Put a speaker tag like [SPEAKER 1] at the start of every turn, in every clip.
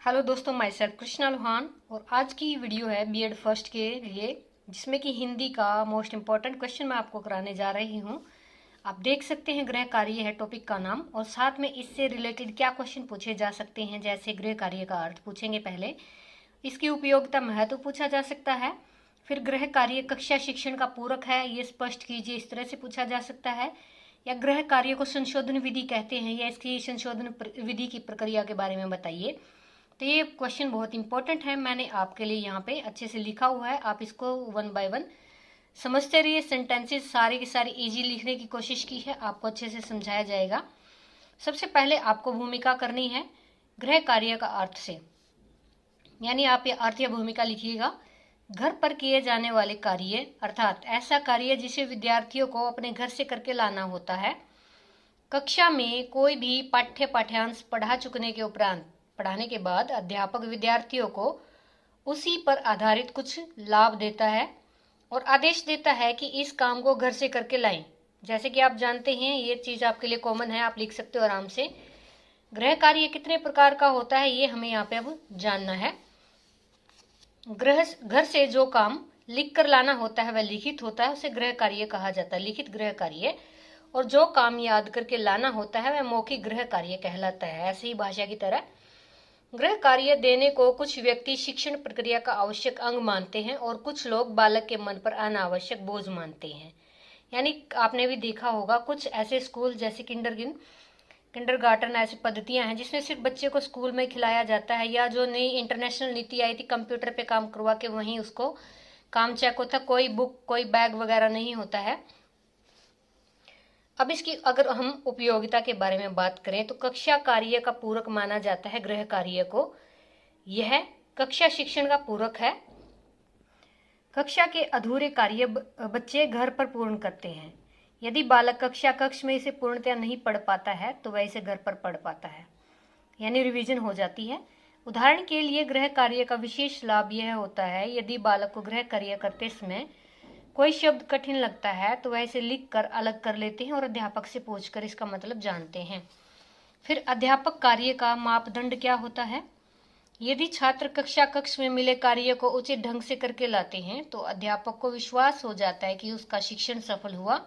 [SPEAKER 1] Hello दोस्तों, my self Krishna Lohan. और आज की वीडियो है बीएड फर्स्ट के लिए, जिसमें कि हिंदी का मोस्ट इम्पॉर्टेंट क्वेश्चन मैं आपको कराने जा रही हूँ। आप देख सकते हैं गृह कार्य है टॉपिक का नाम, और साथ में इससे रिलेटेड क्या क्वेश्चन पूछे जा सकते हैं। जैसे गृह कार्य का अर्थ पूछेंगे पहले, इसकी उपयोगिता महत्व पूछा जा सकता है। फिर गृह कार्य कक्षा शिक्षण का पूरक है, ये स्पष्ट कीजिए, इस तरह से पूछा जा सकता है। या गृह कार्य को संशोधन विधि कहते हैं, या इसकी संशोधन विधि की प्रक्रिया के बारे में बताइए। तो ये क्वेश्चन बहुत इंपॉर्टेंट है, मैंने आपके लिए यहाँ पे अच्छे से लिखा हुआ है। आप इसको वन बाय वन समझते रहिए। सेंटेंसेस सारी की सारी इजी लिखने की कोशिश की है, आपको अच्छे से समझाया जाएगा। सबसे पहले आपको भूमिका करनी है गृह कार्य का अर्थ से, यानी आप ये अर्थ या भूमिका लिखिएगा। घर पर किए जाने वाले कार्य अर्थात ऐसा कार्य जिसे विद्यार्थियों को अपने घर से करके लाना होता है। कक्षा में कोई भी पाठ्यांश पढ़ा चुकने के उपरांत पढ़ाने के बाद अध्यापक विद्यार्थियों को उसी पर आधारित कुछ लाभ देता है और आदेश देता है कि इस काम को घर से करके लाएं। जैसे कि आप जानते हैं, ये चीज आपके लिए कॉमन है, आप लिख सकते हो आराम से। गृह कार्य कितने प्रकार का होता है ये हमें यहाँ पे अब जानना है। घर से जो काम लिख कर लाना होता है वह लिखित होता है, उसे गृह कार्य कहा जाता है, लिखित गृह कार्य। और जो काम याद करके लाना होता है वह मौखिक गृह कार्य कहलाता है। ऐसे ही भाषा की तरह गृह कार्य देने को कुछ व्यक्ति शिक्षण प्रक्रिया का आवश्यक अंग मानते हैं और कुछ लोग बालक के मन पर अनावश्यक बोझ मानते हैं। यानी आपने भी देखा होगा कुछ ऐसे स्कूल जैसे किंडरगार्टन ऐसी पद्धतियां हैं जिसमें सिर्फ बच्चे को स्कूल में खिलाया जाता है, या जो नई इंटरनेशनल नीति आई थी कंप्यूटर पे काम करवा के वहीं उसको काम चेक होता, कोई बुक कोई बैग वगैरह नहीं होता है। अब इसकी अगर हम उपयोगिता के बारे में बात करें तो कक्षा कार्य का पूरक माना जाता है गृह कार्य को। यह कक्षा शिक्षण का पूरक है। कक्षा के अधूरे कार्य बच्चे घर पर पूर्ण करते हैं। यदि बालक कक्षा कक्ष में इसे पूर्णतया नहीं पढ़ पाता है तो वह इसे घर पर पढ़ पाता है, यानी रिवीजन हो जाती है। उदाहरण के लिए गृह कार्य का विशेष लाभ यह होता है, यदि बालक को गृह कार्य करते समय कोई शब्द कठिन लगता है तो वह इसे लिख कर अलग कर लेते हैं और अध्यापक से पूछकर इसका मतलब जानते हैं। फिर अध्यापक कार्य का मापदंड क्या होता है। यदि छात्र कक्षा कक्ष में मिले कार्य को उचित ढंग से करके लाते हैं तो अध्यापक को विश्वास हो जाता है कि उसका शिक्षण सफल हुआ।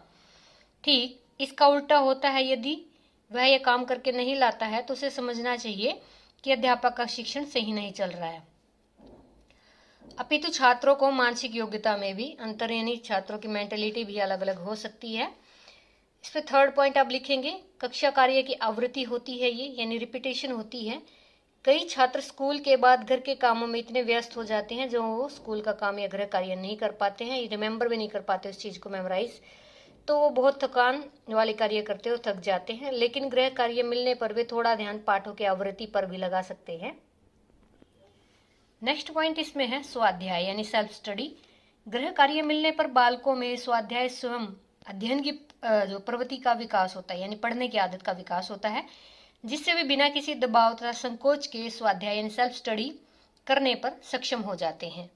[SPEAKER 1] ठीक इसका उल्टा होता है, यदि वह यह काम करके नहीं लाता है तो उसे समझना चाहिए कि अध्यापक का शिक्षण सही नहीं चल रहा है। अपितु छात्रों को मानसिक योग्यता में भी अंतर, यानी छात्रों की मेंटेलिटी भी अलग अलग हो सकती है। इस पे थर्ड पॉइंट आप लिखेंगे, कक्षा कार्य की आवृत्ति होती है ये, यानी रिपीटेशन होती है। कई छात्र स्कूल के बाद घर के कामों में इतने व्यस्त हो जाते हैं जो वो स्कूल का काम या गृह कार्य नहीं कर पाते हैं, रिमेंबर भी नहीं कर पाते उस चीज को मेमोराइज, तो वो बहुत थकान वाले कार्य करते हो थक जाते हैं। लेकिन गृह कार्य मिलने पर वे थोड़ा ध्यान पाठों की आवृत्ति पर भी लगा सकते हैं। नेक्स्ट पॉइंट इसमें है स्वाध्याय यानी सेल्फ स्टडी। गृह कार्य मिलने पर बालकों में स्वाध्याय स्वयं अध्ययन की जो प्रवृत्ति का विकास होता है, यानी पढ़ने की आदत का विकास होता है, जिससे वे बिना किसी दबाव तथा संकोच के स्वाध्याय यानी सेल्फ स्टडी करने पर सक्षम हो जाते हैं।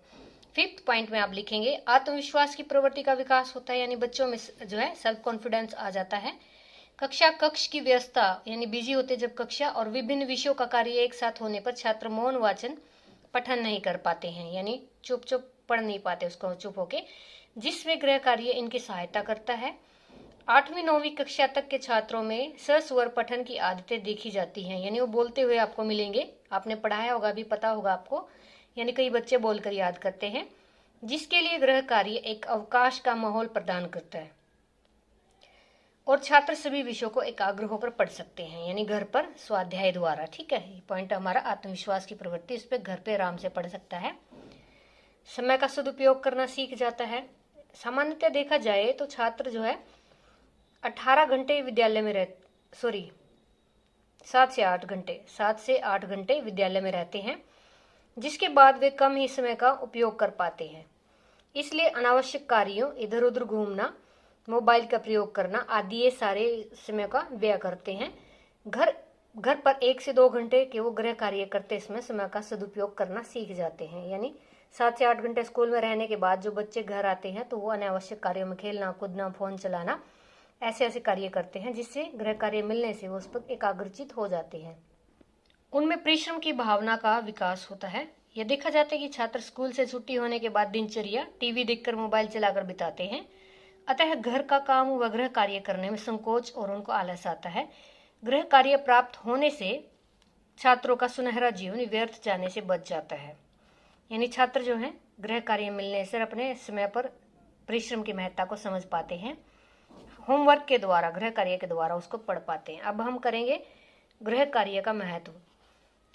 [SPEAKER 1] फिफ्थ पॉइंट में आप लिखेंगे आत्मविश्वास की प्रवृत्ति का विकास होता है, यानी बच्चों में जो है सेल्फ कॉन्फिडेंस आ जाता है। कक्षा कक्ष की व्यवस्था यानी बिजी होते जब कक्षा और विभिन्न विषयों का कार्य एक साथ होने पर छात्र मौन वाचन पठन नहीं कर पाते हैं, यानी चुप चुप पढ़ नहीं पाते उसको चुप होके, जिसमें गृह कार्य इनकी सहायता करता है। 8वीं 9वीं कक्षा तक के छात्रों में सस्वर पठन की आदतें देखी जाती हैं, यानी वो बोलते हुए आपको मिलेंगे, आपने पढ़ाया होगा भी पता होगा आपको, यानी कई बच्चे बोलकर याद करते हैं, जिसके लिए गृह कार्य एक अवकाश का माहौल प्रदान करता है और छात्र सभी विषयों को एकाग्र होकर पढ़ सकते हैं, यानी घर पर स्वाध्याय द्वारा। ठीक है, ये पॉइंट हमारा आत्मविश्वास की प्रवृत्ति, इस पर घर पे आराम से पढ़ सकता है। समय का सदुपयोग करना सीख जाता है। सामान्यतः देखा जाए तो छात्र जो है 18 घंटे विद्यालय में 7 से 8 घंटे विद्यालय में रहते हैं, जिसके बाद वे कम ही समय का उपयोग कर पाते हैं। इसलिए अनावश्यक कार्यों, इधर उधर घूमना, मोबाइल का प्रयोग करना आदि ये सारे समय का व्यय करते हैं। घर पर 1 से 2 घंटे के वो गृह कार्य करते समय का सदुपयोग करना सीख जाते हैं। यानी 7 से 8 घंटे स्कूल में रहने के बाद जो बच्चे घर आते हैं तो वो अनावश्यक कार्यों में खेलना कूदना फोन चलाना ऐसे ऐसे कार्य करते हैं, जिससे गृह कार्य मिलने से वो उस पर एकाग्रचित हो जाते हैं। उनमें परिश्रम की भावना का विकास होता है। यह देखा जाता है कि छात्र स्कूल से छुट्टी होने के बाद दिनचर्या टीवी देखकर, मोबाइल चलाकर बिताते हैं, अतः घर का काम व गृह कार्य करने में संकोच और उनको आलस आता है। गृह कार्य प्राप्त होने से छात्रों का सुनहरा जीवन व्यर्थ जाने से बच जाता है। यानी छात्र जो है गृह कार्य मिलने से अपने समय पर परिश्रम की महत्ता को समझ पाते हैं, होमवर्क के द्वारा, गृह कार्य के द्वारा उसको पढ़ पाते हैं। अब हम करेंगे गृह कार्य का महत्व,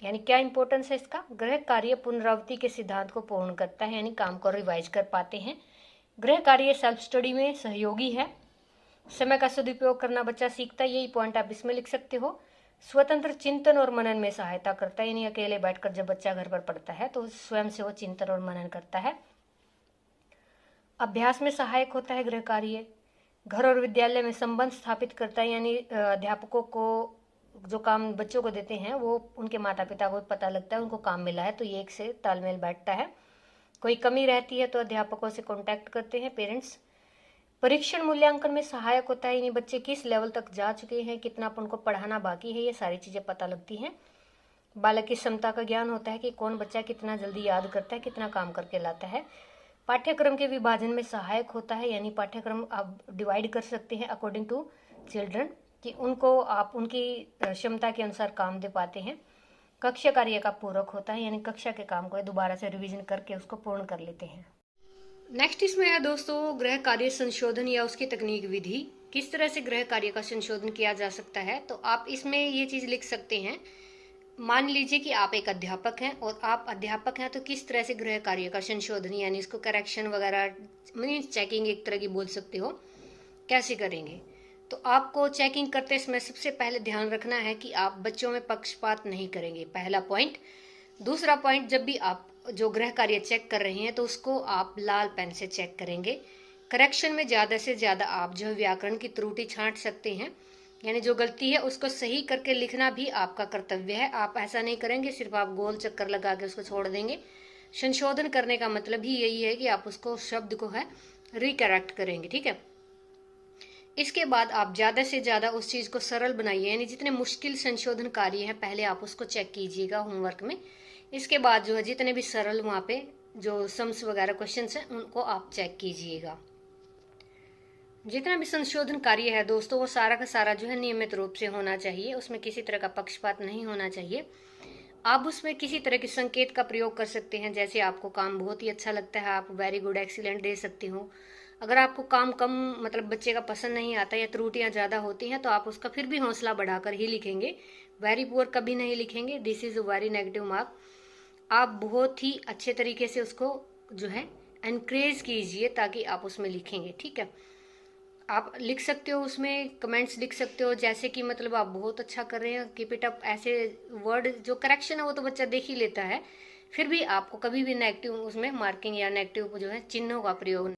[SPEAKER 1] यानी क्या इंपॉर्टेंस है इसका। गृह कार्य पुनरावृत्ति के सिद्धांत को पूर्ण करता है, यानी काम को रिवाइज कर पाते हैं। गृह कार्य सेल्फ स्टडी में सहयोगी है। समय का सदुपयोग करना बच्चा सीखता है, यही पॉइंट आप इसमें लिख सकते हो। स्वतंत्र चिंतन और मनन में सहायता करता है, यानी अकेले बैठकर जब बच्चा घर पर पढ़ता है तो स्वयं से वो चिंतन और मनन करता है। अभ्यास में सहायक होता है गृह कार्य। घर और विद्यालय में संबंध स्थापित करता है, यानी अध्यापकों को जो काम बच्चों को देते हैं वो उनके माता पिता को पता लगता है उनको काम मिला है, तो ये एक से तालमेल बैठता है। कोई कमी रहती है तो अध्यापकों से कांटेक्ट करते हैं पेरेंट्स। परीक्षण मूल्यांकन में सहायक होता है, यानी बच्चे किस लेवल तक जा चुके हैं, कितना उनको पढ़ाना बाकी है, ये सारी चीज़ें पता लगती हैं। बालक की क्षमता का ज्ञान होता है कि कौन बच्चा कितना जल्दी याद करता है, कितना काम करके लाता है। पाठ्यक्रम के विभाजन में सहायक होता है, यानी पाठ्यक्रम आप डिवाइड कर सकते हैं अकॉर्डिंग टू चिल्ड्रन, कि उनको आप उनकी क्षमता के अनुसार काम दे पाते हैं। कक्षा कार्य का पूरक होता है, यानी कक्षा के काम को दोबारा से रिवीजन करके उसको पूर्ण कर लेते हैं। नेक्स्ट इसमें है दोस्तों गृह कार्य संशोधन या उसकी तकनीक विधि। किस तरह से गृह कार्य का संशोधन किया जा सकता है, तो आप इसमें ये चीज लिख सकते हैं। मान लीजिए कि आप एक अध्यापक हैं और आप अध्यापक हैं, तो किस तरह से गृह कार्य का संशोधन यानी इसको करेक्शन वगैरह मीन्स चेकिंग एक तरह की बोल सकते हो, कैसे करेंगे। तो आपको चेकिंग करते समय सबसे पहले ध्यान रखना है कि आप बच्चों में पक्षपात नहीं करेंगे, पहला पॉइंट। दूसरा पॉइंट, जब भी आप जो गृह कार्य चेक कर रहे हैं तो उसको आप लाल पेन से चेक करेंगे। करेक्शन में ज़्यादा से ज़्यादा आप जो व्याकरण की त्रुटि छांट सकते हैं, यानी जो गलती है उसको सही करके लिखना भी आपका कर्तव्य है। आप ऐसा नहीं करेंगे सिर्फ आप गोल चक्कर लगा के उसको छोड़ देंगे। संशोधन करने का मतलब ही यही है कि आप उसको शब्द को है रिकरेक्ट करेंगे, ठीक है। इसके बाद आप ज़्यादा से ज़्यादा उस चीज़ को सरल बनाइए, यानी जितने मुश्किल संशोधन कार्य हैं पहले आप उसको चेक कीजिएगा होमवर्क में। इसके बाद जो है जितने भी सरल वहाँ पे जो सम्स वगैरह क्वेश्चंस हैं उनको आप चेक कीजिएगा। जितना भी संशोधन कार्य है दोस्तों वो सारा का सारा जो है नियमित रूप से होना चाहिए, उसमें किसी तरह का पक्षपात नहीं होना चाहिए। आप उसमें किसी तरह के संकेत का प्रयोग कर सकते हैं, जैसे आपको काम बहुत ही अच्छा लगता है आप वेरी गुड एक्सीलेंट दे सकते हो। अगर आपको काम कम मतलब बच्चे का पसंद नहीं आता या त्रुटियां ज़्यादा होती हैं तो आप उसका फिर भी हौसला बढ़ाकर ही लिखेंगे, वेरी पुअर कभी नहीं लिखेंगे, this is a very negative mark. आप बहुत ही अच्छे तरीके से उसको जो है एनकरेज कीजिए ताकि आप उसमें लिखेंगे, ठीक है। आप लिख सकते हो उसमें कमेंट्स लिख सकते हो, जैसे कि मतलब आप बहुत अच्छा कर रहे हैं, कीप इट अप, ऐसे वर्ड जो करेक्शन है वो तो बच्चा देख ही लेता है, फिर भी आपको कभी भी नेगेटिव उसमें मार्किंग या नेगेटिव जो है चिन्हों का प्रयोग